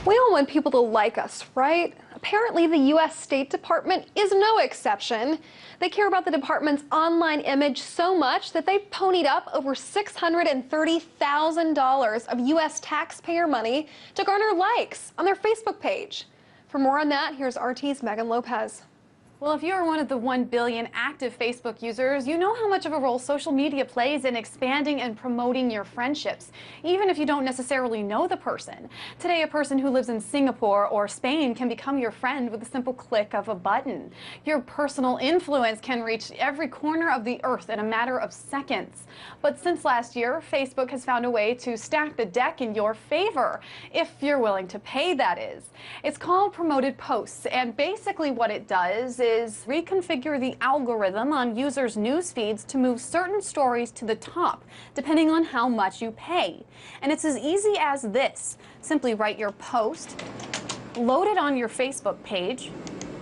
We all want people to like us, right? Apparently, the U.S. State Department is no exception. They care about the department's online image so much that they've ponied up over $630,000 of U.S. taxpayer money to garner likes on their Facebook page. For more on that, here's RT's Megan Lopez. Well, if you're one of the 1 billion active Facebook users, you know how much of a role social media plays in expanding and promoting your friendships, even if you don't necessarily know the person. Today, a person who lives in Singapore or Spain can become your friend with a simple click of a button. Your personal influence can reach every corner of the earth in a matter of seconds. But since last year, Facebook has found a way to stack the deck in your favor, if you're willing to pay, that is. It's called Promoted Posts, and basically what it does is reconfigure the algorithm on users' news feeds to move certain stories to the top, depending on how much you pay. And it's as easy as this. Simply write your post, load it on your Facebook page,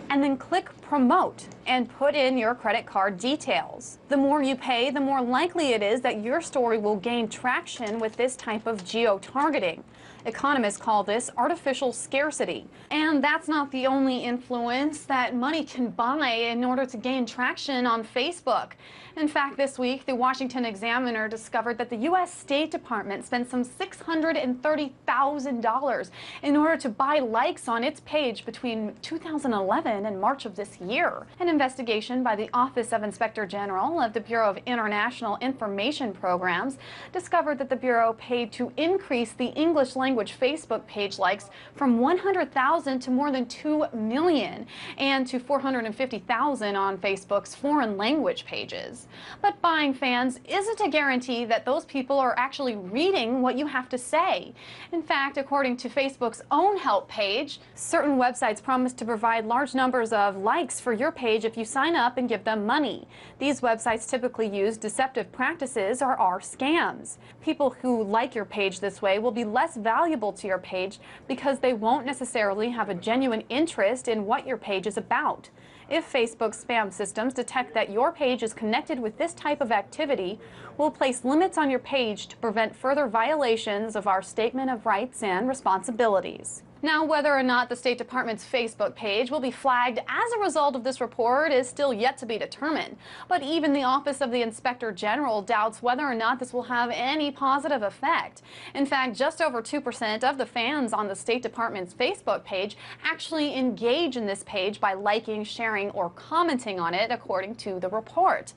and then click Promote and put in your credit card details. The more you pay, the more likely it is that your story will gain traction with this type of geo-targeting. Economists call this artificial scarcity. And that's not the only influence that money can buy in order to gain traction on Facebook. In fact, this week, the Washington Examiner discovered that the U.S. State Department spent some $630,000 in order to buy likes on its page between 2011 and March of this year. An investigation by the Office of Inspector General of the Bureau of International Information Programs discovered that the Bureau paid to increase the English language Facebook page likes from 100,000 to more than 2 million and to 450,000 on Facebook's foreign language pages. But buying fans isn't a guarantee that those people are actually reading what you have to say. In fact, according to Facebook's own help page, certain websites promise to provide large numbers of likes for your page if you sign up and give them money. These websites typically use deceptive practices or are scams. People who like your page this way will be less valuable to your page because they won't necessarily have a genuine interest in what your page is about. If Facebook's spam systems detect that your page is connected with this type of activity, we'll place limits on your page to prevent further violations of our Statement of Rights and Responsibilities. Now, whether or not the State Department's Facebook page will be flagged as a result of this report is still yet to be determined. But even the Office of the Inspector General doubts whether or not this will have any positive effect. In fact, just over 2% of the fans on the State Department's Facebook page actually engage in this page by liking, sharing, or commenting on it, according to the report.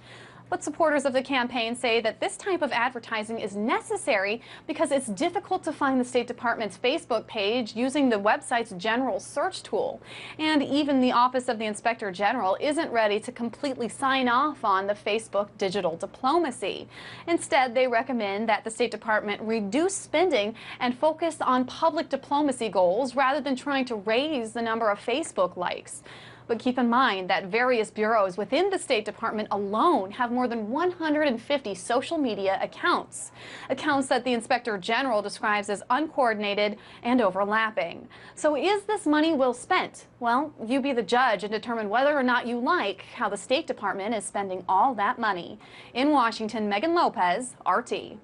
But supporters of the campaign say that this type of advertising is necessary because it's difficult to find the State Department's Facebook page using the website's general search tool. And even the Office of the Inspector General isn't ready to completely sign off on the Facebook digital diplomacy. Instead, they recommend that the State Department reduce spending and focus on public diplomacy goals rather than trying to raise the number of Facebook likes. But keep in mind that various bureaus within the State Department alone have more than 150 social media accounts that the Inspector General describes as uncoordinated and overlapping. So is this money well spent? Well, you be the judge and determine whether or not you like how the State Department is spending all that money. In Washington, Megan Lopez, RT.